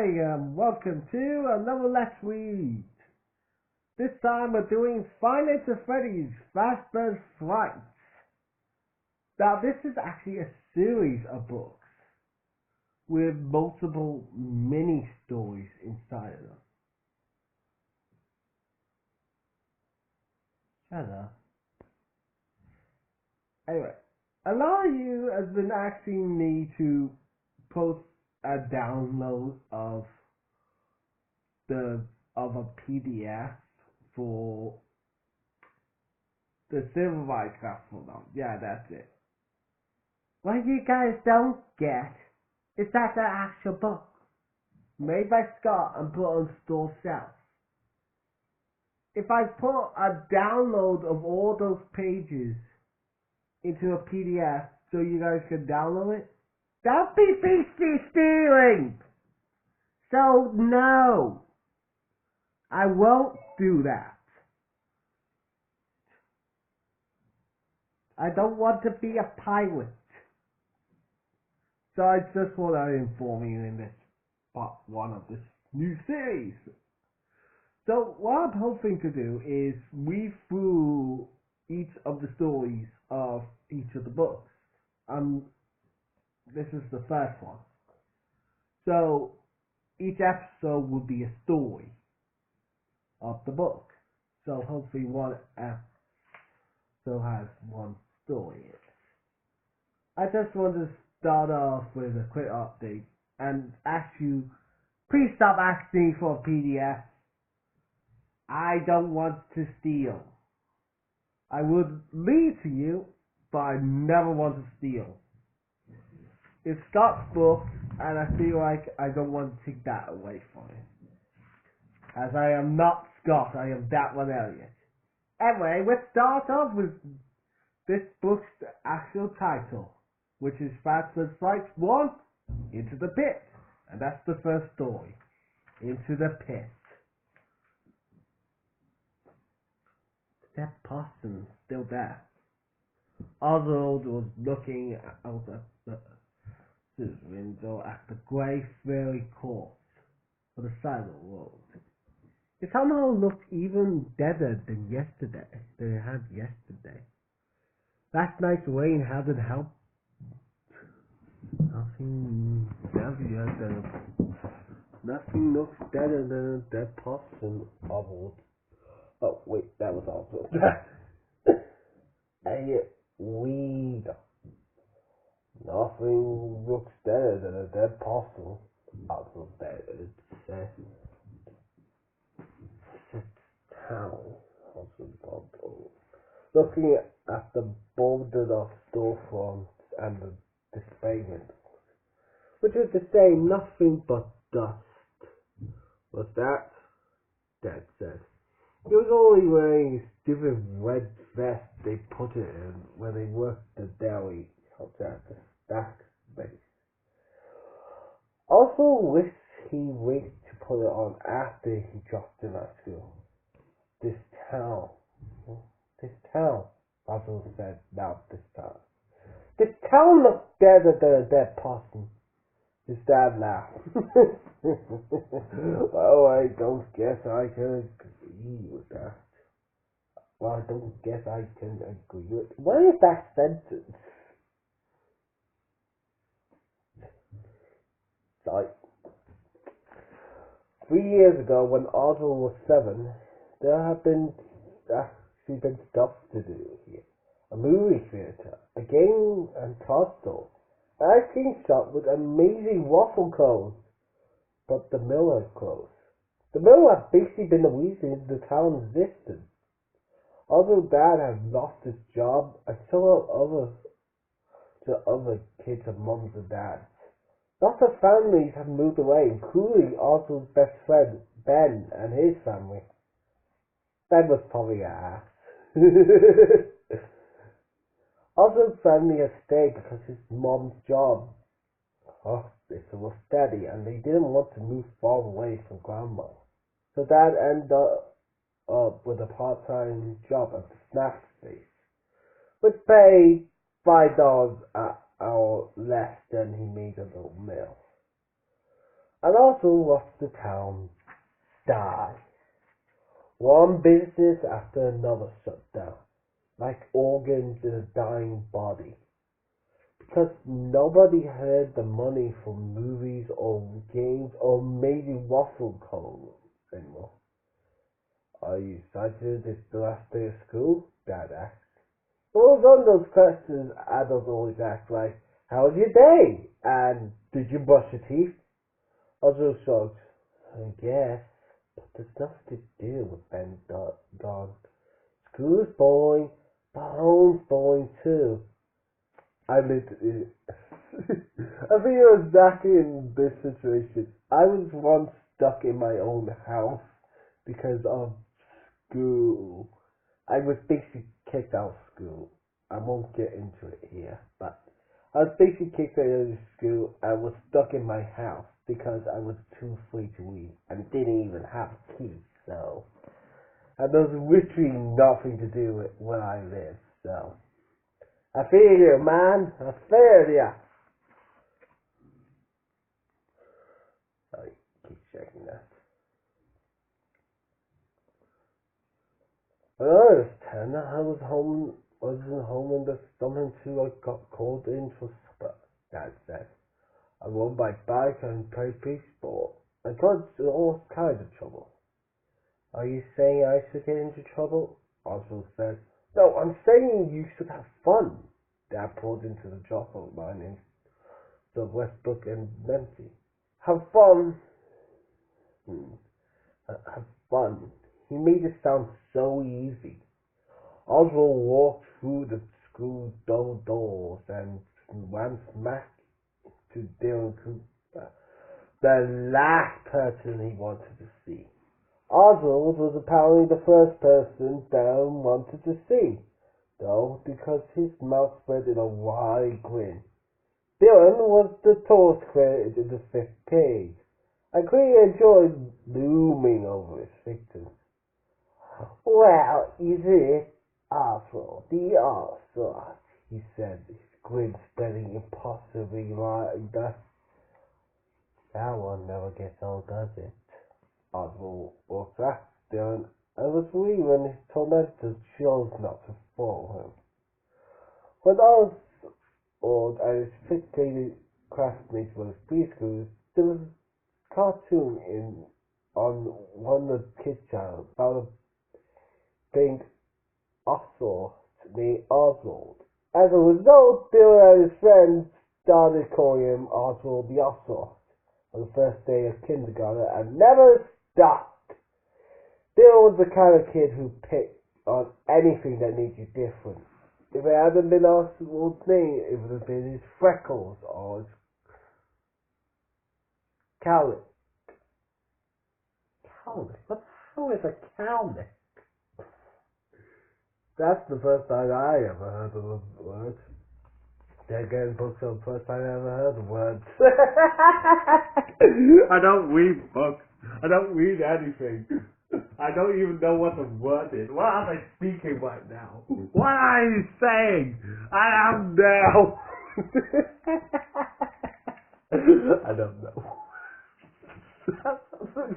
Welcome to another Let's Read. This time we're doing Five Nights at Freddy's Fazbear's Frights. Now this is actually a series of books with multiple mini stories inside of them. Shut up. Anyway, a lot of you have been asking me to post a download of a PDF for the Silverlight Castle. Yeah, that's it. What you guys don't get is that the actual book made by Scott and put on store shelf. If I put a download of all those pages into a PDF so you guys can download it, that'd be beastly stealing. So no, I won't do that. I don't want to be a pirate. So I just want to inform you in this part one of this new series. So what I'm hoping to do is read through each of the stories of each of the books. This is the first one. So each episode will be a story of the book. So hopefully one episode has one story in it. I just want to start off with a quick update and ask you, please stop asking for a PDF. I don't want to steal. I would read to you, but I never want to steal. It's Scott's book, and I feel like I don't want to take that away from him. As I am not Scott, I am that one Elliot. Anyway, let's start off with this book's actual title, which is Fazbear's Frights 1, Into the Pit. And that's the first story, Into the Pit. That possum still there. Oswald was looking out his window at the grey fairy corpse on the side of the road. It somehow looked even deader than it had yesterday. Last night's rain hadn't helped. Nothing looks deader than a dead possum, Oswald. Oh wait, that was Oswald. Hey, weed. Nothing looks deader than a dead possum. Oswald said. Sit down, Oswald bubbled, looking at the boulder of storefronts and the display windows, which was to say nothing but dust. What's that? Dad said. He was only wearing his stupid red vest they put it in when they worked the deli outside the stack space. Also wished he waited to put it on after he dropped in at school. This town, Oswald said now this time. This town looks deader than a dead possum. His dad laughed. Well, I don't guess I can agree with that. Well, I don't guess I can agree with... What is that sentence? Like, 3 years ago, when Oswald was 7, there had actually been stuff to do here. A movie theatre, a game and toy store, an ice cream shop with amazing waffle cones. But the mill had closed. The mill had basically been the reason the town existed. Although Dad had lost his job, I saw other kids and mums and dads. Lots of families had moved away, including Oswald's best friend, Ben, and his family. Ben was probably an ass. Oswald's family had stayed because his mom's job was steady, and they didn't want to move far away from Grandma. So Dad ended up with a part-time job at the snack space, which paid $5 an hour less than he made at the mill. and also watched the town die. One business after another shut down, like organs in a dying body, because nobody had the money for movies or games or maybe waffle cones anymore. Are you excited it's the last day of school? Dad asked. It was one of those questions adults always ask, like, how was your day? And did you brush your teeth? Oswald shrugged. I guess, but there's nothing to do with Ben gone. School's boring, but home's boring too. I lived it. I think I was exactly in this situation. I was once stuck in my own house because of school. I was basically kicked out of school. I won't get into it here, but I was basically kicked out of school. I was stuck in my house because I was too free to leave and didn't even have a key. So, and there was literally nothing to do with where I live. So, I feel you, man. I feel you. Sorry, keep checking that. When I was 10, I wasn't home in the summer until I got called in for supper, Dad said. I rode my bike and played baseball. I got into all kinds of trouble. Are you saying I should get into trouble? Oswald said. No, I'm saying you should have fun. Dad pulled into the drop-off line in the Westbrook and Dempsey. Have fun. Have fun. He made it sound so easy. Oswald walked through the school doors and ran smack to Dylan Cooper, the last person he wanted to see. Oswald was apparently the first person Dylan wanted to see, though, because his mouth spread in a wide grin. Dylan was the tallest critic in the 5th grade, and clearly enjoyed looming over his victims. Well, is it Oswald the Oswald? He said, his grin spreading impossibly like that. That one never gets old, does it? Oswald walked past Dylan and was relieved when his tormentors chose not to follow him. When Oswald and his 5th grade classmates were in preschool, there was a cartoon on one of the kids' channels about a pink ocelot named Oswald. As a result, Dylan and his friends started calling him Oswald the Ocelot on the first day of kindergarten and never stopped. Dylan was the kind of kid who picked on anything that made you different. If it hadn't been Oswald's name, it would have been his freckles or his cowlick. Cowlick? What the hell is a cowlick? That's the first time I ever heard of the word. Then again, books are the first time I ever heard of words. I don't read books. I don't read anything. I don't even know what the word is. What am I speaking right now? What are you saying? I am now. I don't know. That's really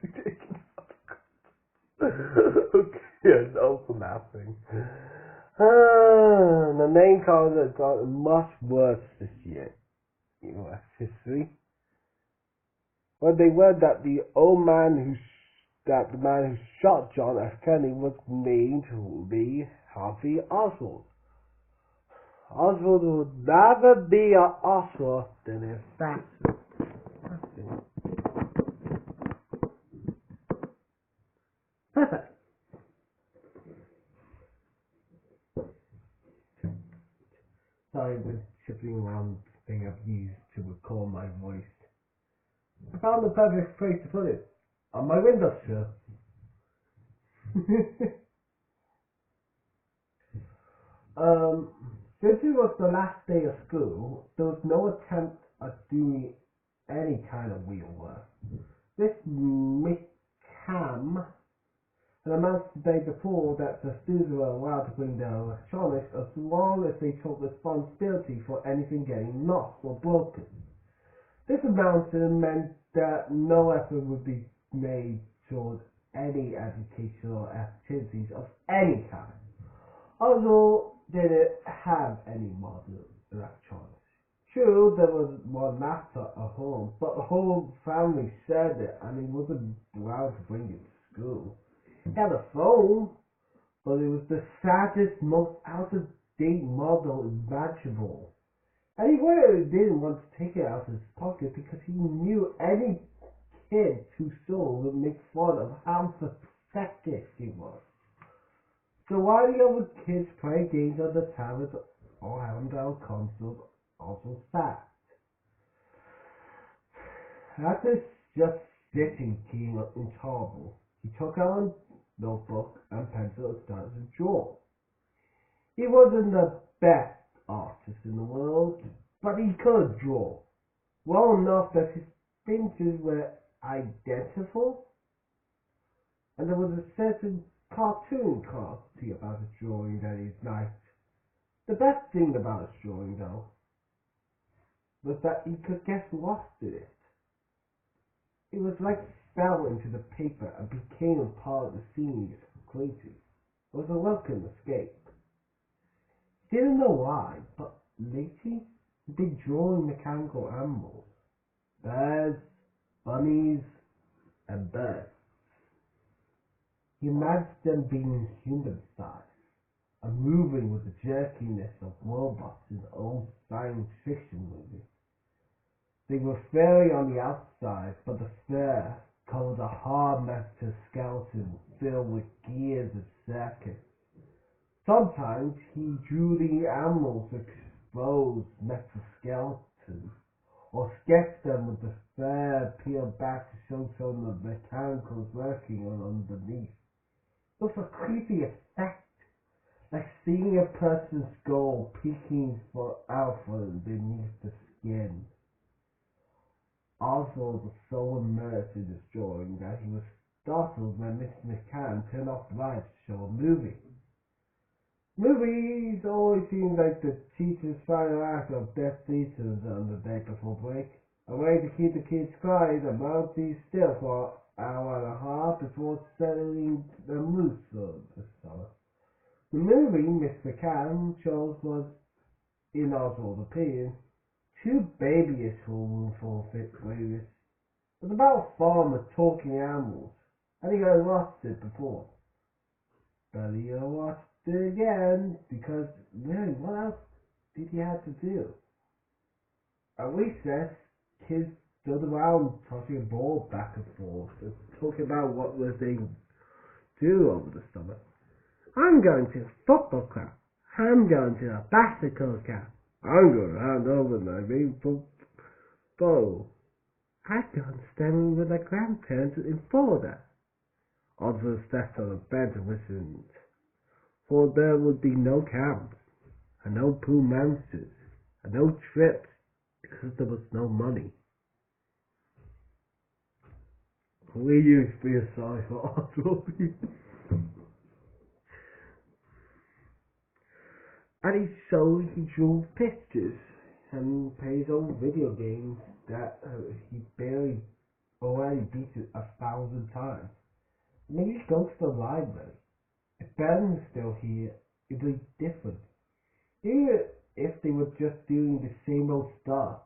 ridiculous. Okay, no for nothing. The name cards have gotten much worse this year. U.S. history. When they read that the man who shot John F. Kennedy was named Lee Harvey Oswald. Oswald would rather be an Oswald than an assassin. Perfect. Sorry, the shifting around thing I've used to record my voice. I found the perfect place to put it. On my windowsill. Since it was the last day of school, there was no attempt at doing any kind of real work. This McCam had announced the day before that the students were allowed to bring their electronics as long as they took responsibility for anything getting lost or broken. This announcement meant that no effort would be made towards any educational activities of any kind. Although they didn't have any modern electronics. True, there was one laptop at home, but the whole family shared it and he wasn't allowed to bring it to school. He had a phone, but it was the saddest, most out-of-date model imaginable. And he really didn't want to take it out of his pocket because he knew any kid who saw would make fun of how pathetic he was. So while the other kids play games on the tablets or handheld consoles, also sat. After just sitting keen and intolerable, he took out a notebook and pencil and started to draw. He wasn't the best artist in the world, but he could draw well enough that his fingers were identical, and there was a certain cartoon quality about his drawing that he liked. The best thing about his drawing, though, was that he could get lost in it. It was like he fell into the paper and became a part of the scene he was creating. It was a welcome escape. He didn't know why, but lately he'd been drawing mechanical animals. Bears, bunnies, and birds. He imagined them being human-sized and moving with the jerkiness of robots in old science fiction movies. They were furry on the outside, but the fur covered a hard metal skeleton filled with gears and circuits. Sometimes he drew the animals exposed metal skeletons, or sketched them with the fur peeled back to show some of the mechanicals working on underneath. It was a creepy effect, like seeing a person's skull peeking out from beneath the skin. Oswald was so immersed in his drawing that he was startled when Mr. McCann turned off the lights to show a movie. Movies always seem like the teacher's final act of Death Theaters on the day before break. A way to keep the kids quiet and be still for an hour and a half before setting them loose for the summer. The movie Mr. McCann chose was, in Oswald's opinion, too babyish for a room full of fifth graders. It was about a farm with talking animals, and he had watched it before. But he watched it again, because really, what else did he have to do? At recess, kids stood around tossing a ball back and forth and talking about what was they do over the summer. I'm going to a football club. I'm going to a basketball club. I'm going to hand over my big football. I'm going to stand with my grandparents in Florida. Oswald sat on a bench and listened, for there would be no camps, and no pool monsters, and no trips, because there was no money. We used to feel sorry for Oswald. And he drew pictures and played his own video games that he barely already beat 1,000 times. Maybe go to the library. If Ben was still here, it'd be different. Even if they were just doing the same old stuff,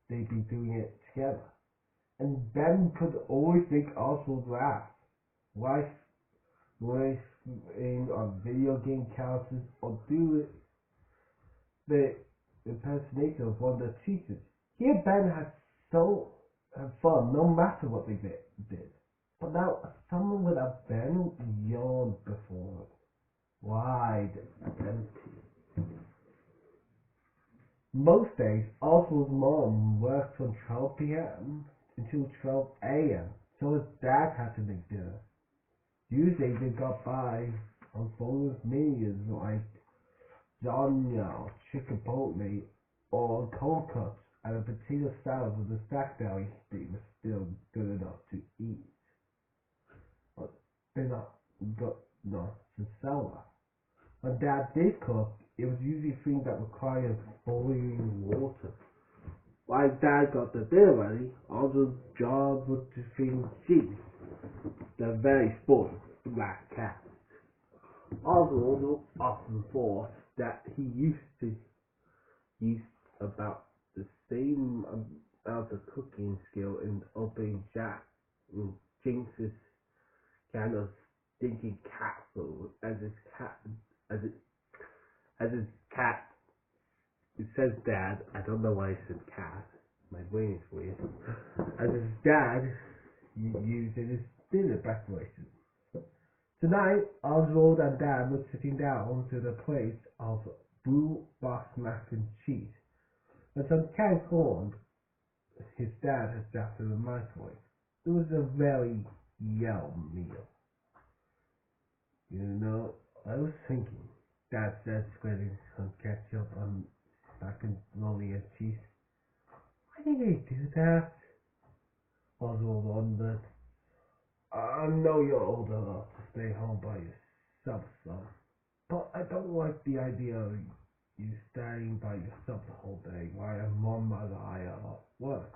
they'd be doing it together. And Ben could always make Oswald laugh. Racing on video game couches or do the impersonation of one of the teachers. He and Ben had fun no matter what they did. But now someone without Ben yawned before it, wide and empty. Most days, Oswald's mom worked from 12 p.m. until 12 a.m., so his dad had to make dinner. Usually they got by on boneless menus like lasagna, chicken or cold cuts, and a potato salad with a stack belly steak was still good enough to eat. But they're not good enough to sell us. When Dad did cook, it was usually things that required boiling water. While Dad got the dinner ready, Oswald's job was to feed Cheese, the very spoiled black cat. Oswald often thought that he used about the same amount of cooking skill in opening Jack and Jinx's can of stinky cat food as his cat. It says Dad. I don't know why it said cat. My brain is weird. As his dad used in his dinner preparation. Tonight, Oswald and Dad were sitting down to the plate of blue box mac and cheese and some canned corn his dad had dropped in the microwave. It was a very yum meal. You know, I was thinking, Dad said, spreading some ketchup on macaroni and cheese. Why did they do that? Oswald wondered. I know you're old enough to stay home by yourself, son, but I don't like the idea of you staying by yourself the whole day while your mom and I are off work.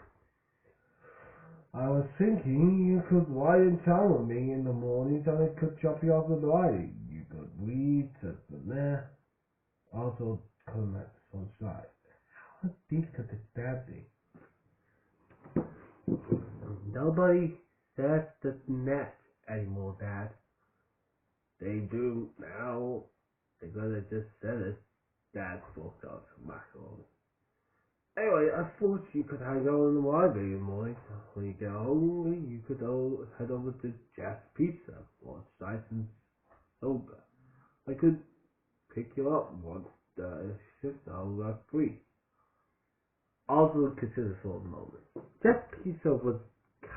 I was thinking you could ride in town with me in the mornings and I could drop you off with riding. You could read, sit there. Also, couldn't let the sun shine. How deep could his dad be? Nobody says the net anymore, Dad. They do now. They're gonna just said it. Dad spoke out to Michael. Anyway, I thought you could hang out in the library in the morning. When you get home, you could head over to Jack's Pizza or Tyson's Soda. I could pick you up once the shift hours are free. Also consider for a moment. Jack's Pizza was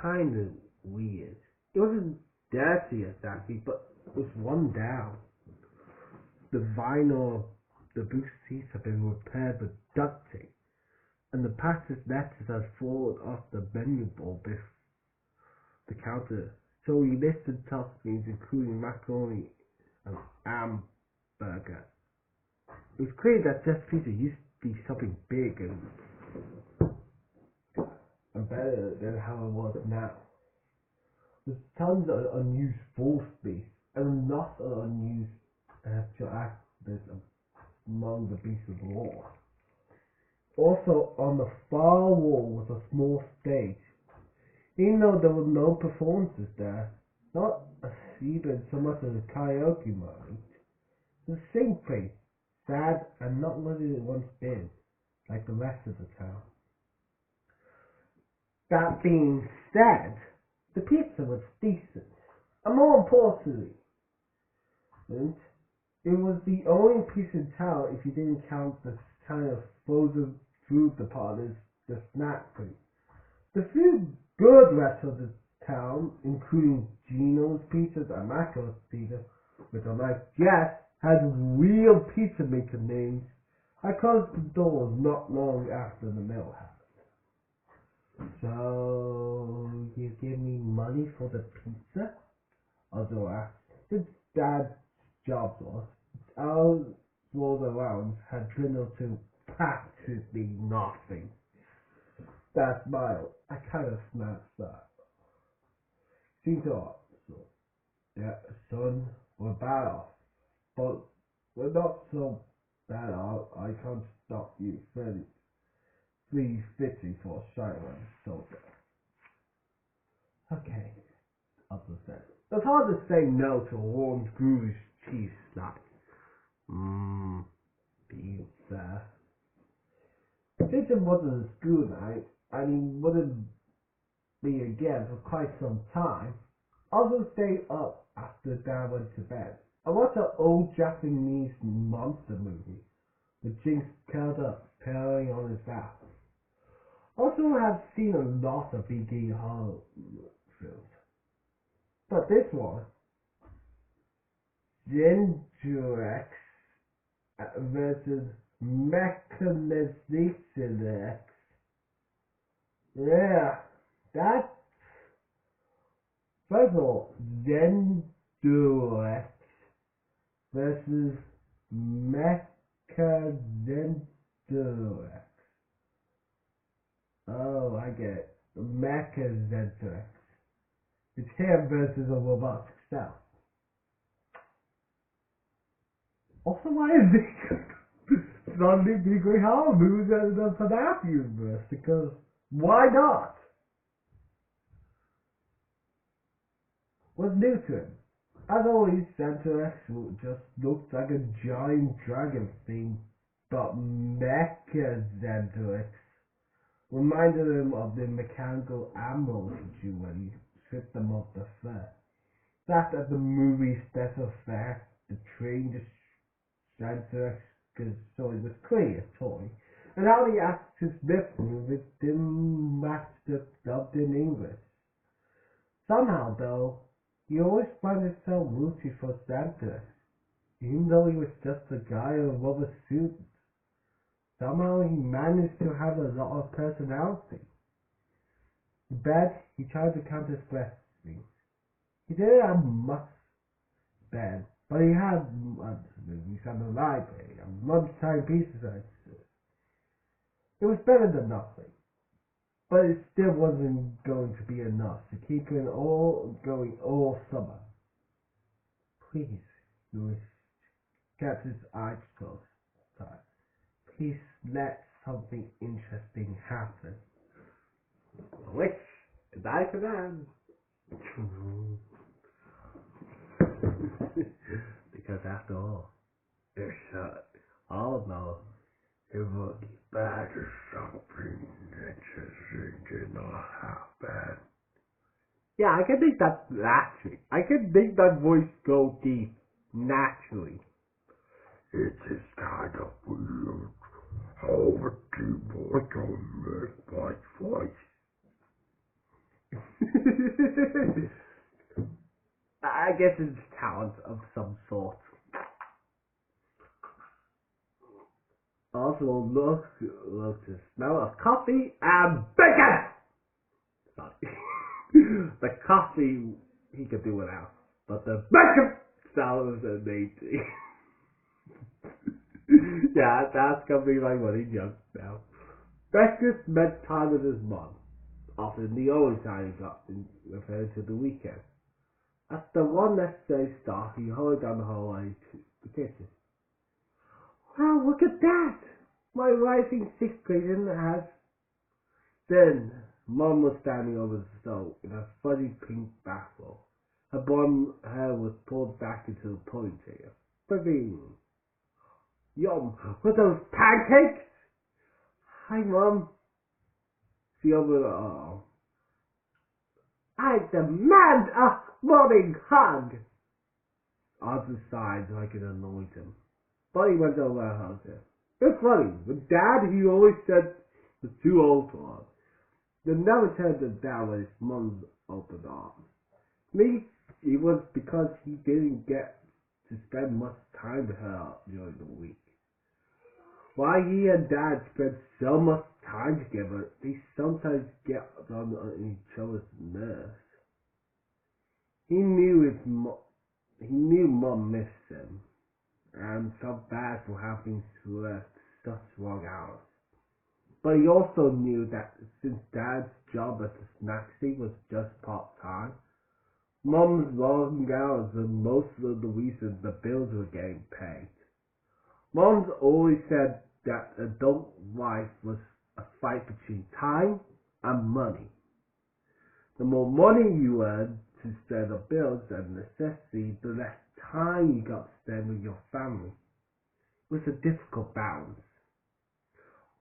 kind of weird. It wasn't dirty exactly, but it was run down. The vinyl of the booth seats had been repaired with duct tape, and the packaged lettuce had fallen off the menu board before the counter. So he listed toppings including macaroni and hamburger. It was clear that Jeff's Pizza used to be something big and better than how it was now. There's tons of unused floor space and lots of unused actual actors among the beasts of the wall. Also, on the far wall was a small stage. Even though there were no performances there, not even so much as a karaoke night, the same place, sad and not what it once been, like the rest of the town. That being said, the pizza was decent, and more importantly, it was the only piece in town if you didn't count the kind of frozen food department, the snack food. The few good restaurants in town, including Gino's Pizzas and Macco's Pizza, which I might guess had real pizza maker names, I closed the doors not long after the meal happened. So, you give me money for the pizza? Oswald asked. Since Dad's job was, Oswald allowance had dwindled to practically nothing. Dad smiled. I kind of snapped that. Seemed odd. So, yeah, son, we're bad off. But we're not so bad off. I can't stop you from 350 for a shot of soda. Okay, Oswald said. It's hard to say no to a warm goose cheese snack. Pizza. Since it wasn't a school night, and he wouldn't be again for quite some time, Oswald stayed up after Dad went to bed and watched an old Japanese monster movie with Jinx curled up, purring on his back. Oswald had seen a lot of BG horror films, but this one, Genjurex versus Mechanization X. Yeah, that. First of all, Genjurex versus Mechanization. I get Mecha Zentor. It's him versus a robotic self. Also, why is it suddenly being great horror movies in the FNaF universe? Because why not? What's new to him? As always, Center X just looks like a giant dragon thing, but Mecha Center X reminded him of the mechanical animals you when you strip them of the fur. That at the movie special effect, the train just Center X because so it was clearly a toy, and how he acts his lip movement didn't match the dubbed in English. Somehow, though, he always finds himself rooting for Santa, even though he was just a guy in a rubber suit. Somehow he managed to have a lot of personality. In bed, he tried to count his blessings. He didn't have much bed, but he had movies and the library and lunchtime pieces. It was better than nothing. But it still wasn't going to be enough to keep it all going all summer. Please, Louis kept his eyes closed. Please let something interesting happen. Which is I for them. Because after all, they're shut. All know it will be bad or something that just did not happen. Yeah, I can make that naturally. I can make that voice go deep naturally. It is kind of weird how a deep voice can make my voice. I guess it's talent of some sort. Also, look to smell of coffee and bacon! Sorry. The coffee he could do without, but the bacon sounds amazing. Yeah, that's gonna be like what he's young now. Breakfast meant time with his mom. Often the only time he got with her to the weekend. After one necessary stop, he hurried down the hallway to the kitchen. Wow, look at that! My rising sixth grader has... Then, Mom was standing over the stove in a fuzzy pink bathrobe. Her blonde hair was pulled back into a ponytail. Bing! Yum! What those pancakes? Hi, Mom. She opened her arm. I demand a morning hug! Arthur sighed like it annoyed him. But he went over and hugged her. It's funny, with Dad, he always said was too old for her. They never turned him down with his mum's open arms. Maybe it was because he didn't get to spend much time with her during the week. While he and Dad spent so much time together, they sometimes get on each other's nerves. He knew Mum missed him, and felt bad for having to work such long hours. But he also knew that since Dad's job as a snacksy was just part-time, Mum's long hours were most of the reason the bills were getting paid. Mom's always said that adult life was a fight between time and money. The more money you earned to spend on bills and necessities, the less time you got to spend with your family. It was a difficult balance.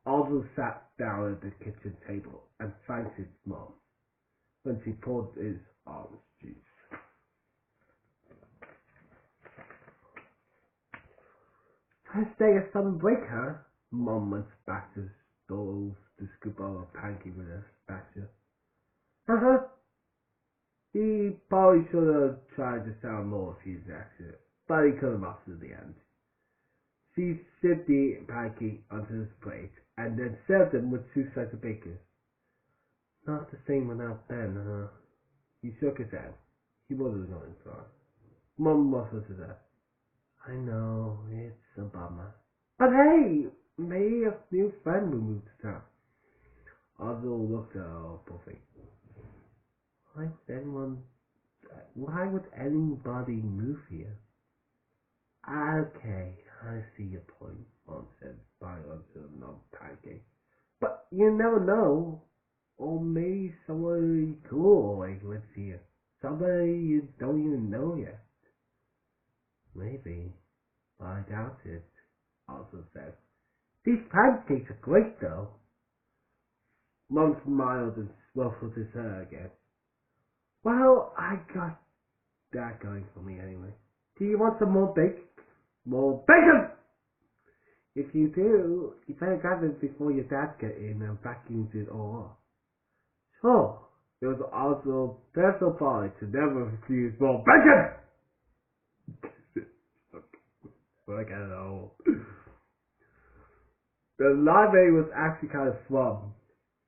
Oswald sat down at the kitchen table and thanked his mom when she poured his orange juice. First day of summer break, huh? Mom went back to the stove to scoop out a pancake with a spatula. Uh-huh. He probably should have tried to sound more enthusiastic, but he couldn't master the end. She sipped the pancake onto his plate and then served him with 2 slices of bacon. Not the same without Ben, huh? He shook his head. He wasn't going far. Mom muffled his head. I know, it's a bummer. But hey, maybe a new friend will move to town. Oswald looked at Buffy. Why would anybody move here? Okay, I see your point, Mom said, smiling onto a non-pancake. But you never know. Or maybe somebody cool lives here. Somebody you don't even know yet. Maybe. But I doubt it, also said. These pancakes are great though. Mom smiled and ruffled his hair again. Well, I got that going for me anyway. Do you want some more bacon? More bacon! If you do, you better grab it before your dad gets in and vacuums it all up. Sure. It was also personal policy to never refuse more bacon! Look at it all. The library was actually kind of fun.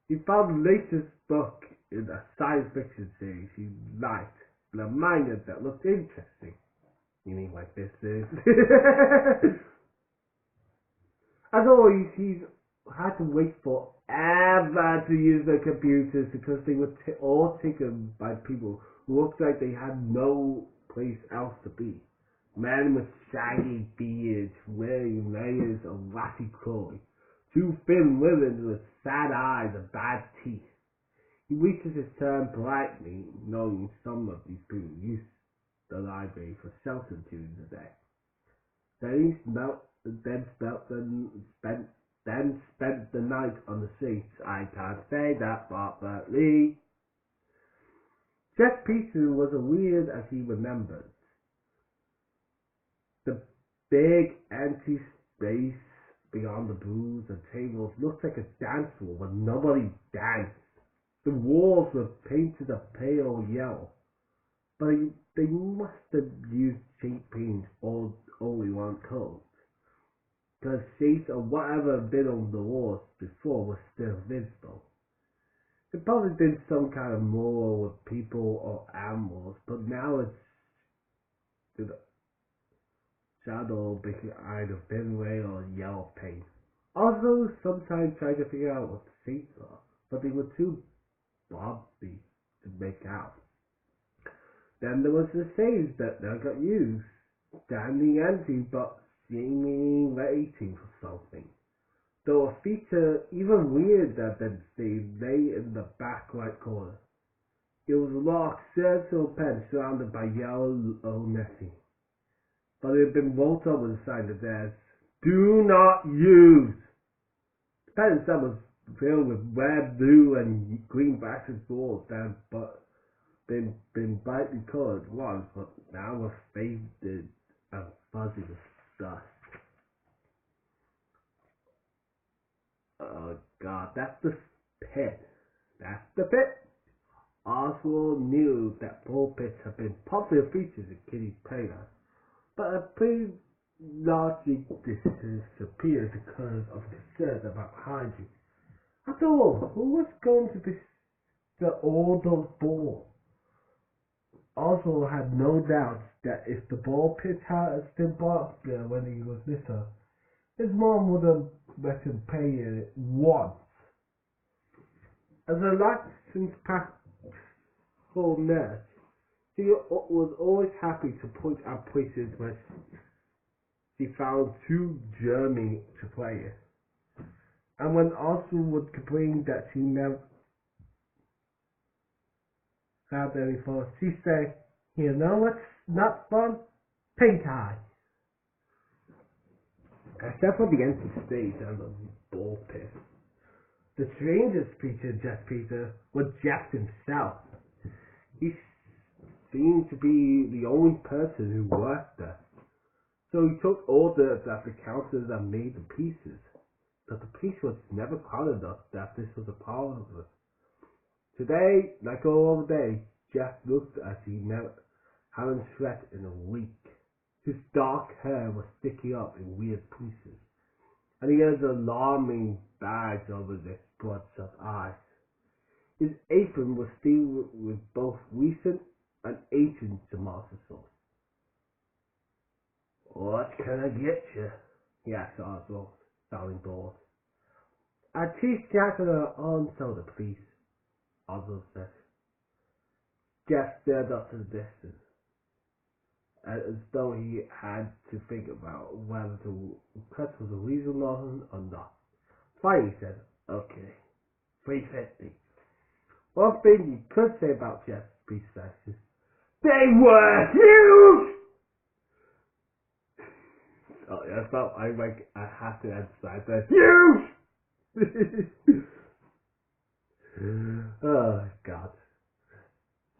He found the latest book in a science fiction series he liked, and a manga that looked interesting. Meaning like this is. As always, he's had to wait forever to use their computers because they were all taken by people who looked like they had no place else to be. Men with shaggy beards, wearing layers of waxy clothing. Two thin women with sad eyes and bad teeth. He reaches his turn politely, knowing some of these people use the library for shelter during the day. Then spent the night on the seats. I can't say that properly. Jeff Peter was as weird as he remembered. The big empty space beyond the booths and tables looked like a dance floor where nobody danced. The walls were painted a pale yellow, but they must have used cheap paint or only one coat. The shapes of whatever had been on the walls before was still visible. It probably been some kind of mural with people or animals, but now it's the shadow behind a thin ray or yellow paint. Also, sometimes tried to figure out what the shapes are, but they were too blobby to make out. Then there was the stage that never got used, standing empty but seemingly waiting for something. Though a feature even weirder than stage lay in the back right corner. It was a locked circle pen surrounded by yellow netting, but it had been rolled up with a sign that says, "Do not use." The pen itself was filled with red, blue, and green backwards balls that had been brightly colored once, but now were faded and fuzzy with dust. Oh god, that's the pit. That's the pit. Oswald knew that ball pits had been popular features in Kitty's playground, but had pretty largely disappeared because of concerns about hygiene. After all, who was going to disturb all those balls? Oswald had no doubt that if the ball pit had still barked there when he was little, his mom would have let him pay it once. As a licensed practical nurse, she was always happy to point out places where she found too germy to play it. And when Oswald would complain that she never had any fun, she'd say, "You know what's not fun? Pink eye." Except for the empty stage and the ball pit. The strangest feature of Jeff Peter was Jeff himself. He seemed to be the only person who worked there. So he took orders at the counters and made the pieces. But the piece was never crowded enough that this was a part of it. Today, like all day, Jeff looked as he hadn't sweat in a week. His dark hair was sticking up in weird pieces, and he had alarming bags over his bloodshot eyes. His apron was stained with both recent and ancient tomato sauce. "What can I get you?" he asked Oswald, sounding bored. And Chief Jack on soda, please, Oswald said. Jeff stared up to the distance, as though he had to think about whether the request was a reasonable or not. Finally, he said, okay, 350. One thing you could say about Jeff's pieces, they were huge! Oh, I felt I had to emphasize that. Huge! Oh, God.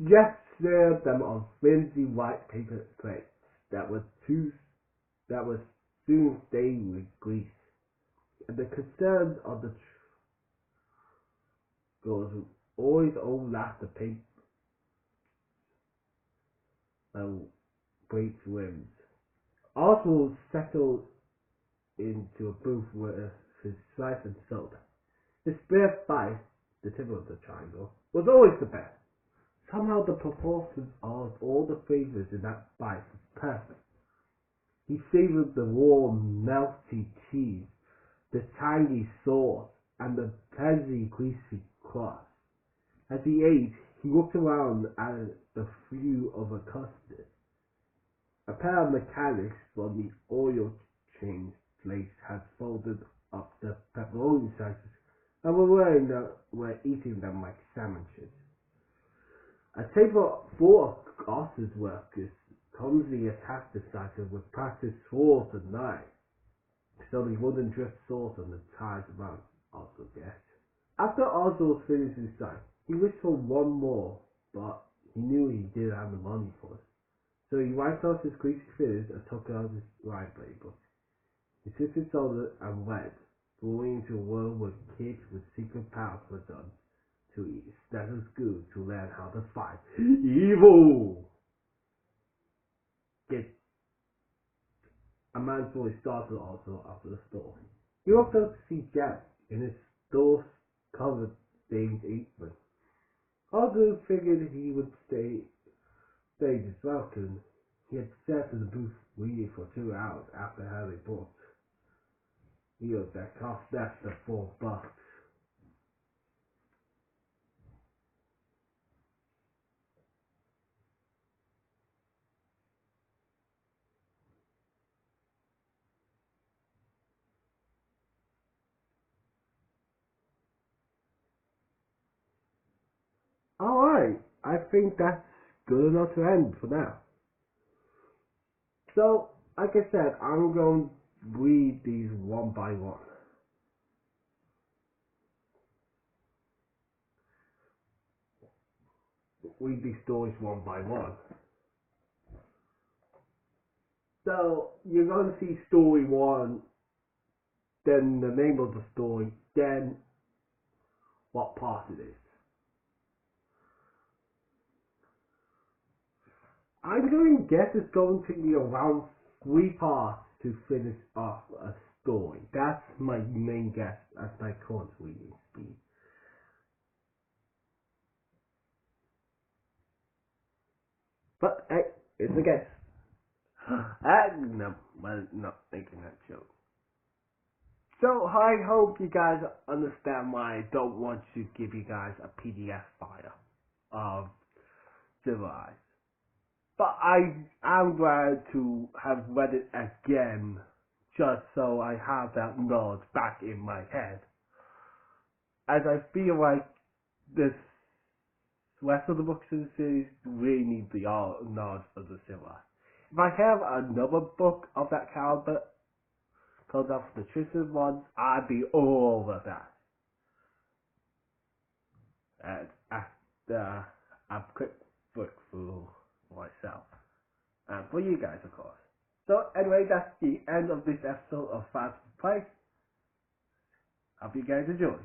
Jeff served them on flimsy white paper plates that were soon stained with grease. And the concern of the girls would always overlap the paper and break rims. Oswald settled into a booth with his slice and soda. His spare bite, the tip of the triangle, was always the best. Somehow the proportion of all the flavors in that bite was perfect. He savored the warm, melty cheese, the tangy sauce, and the pleasantly greasy crust. As he ate, he looked around at the few other customers. A pair of mechanics from the oil change place had folded up the pepperoni slices and were eating them like sandwiches. A table full of office workers clumsily attacked the slices with practiced swords and knives, so they wouldn't drift sauce on the ties around, Oswald guessed. After Oswald finished his slice, he wished for one more, but he knew he didn't have the money for it. So he wiped off his greasy fingers and took out his library book. He sipped his soda and went, going into a world where kids with secret powers were done to eat Stetler's good to learn how to fight evil. A man's voice started also after the store. He walked out to see Jack in his store-covered stained apron. Oswald figured he would stay his welcome. He had sat in the booth waiting for 2 hours after having bought meals that cost less than $4. Alright, I think that's good enough to end for now. So, like I said, I'm going to read these one by one. Read these stories one by one. So, you're going to see story 1, then the name of the story, then what part it is. I'm going to guess it's going to be around 3 parts to finish off a story. That's my main guess at my current reading speed. But hey, it's a guess. No, I'm not making that joke. So I hope you guys understand why I don't want to give you guys a PDF file of Civilized. But I am glad to have read it again, just so I have that knowledge back in my head. As I feel like this rest of the books in the series really need the knowledge of the Civilized. If I have another book of that caliber, comes out for the Tristan ones, I'd be all over that. And after I've quick book through myself. And for you guys, of course. So anyway, that's the end of this episode of Frights. Hope you guys enjoyed.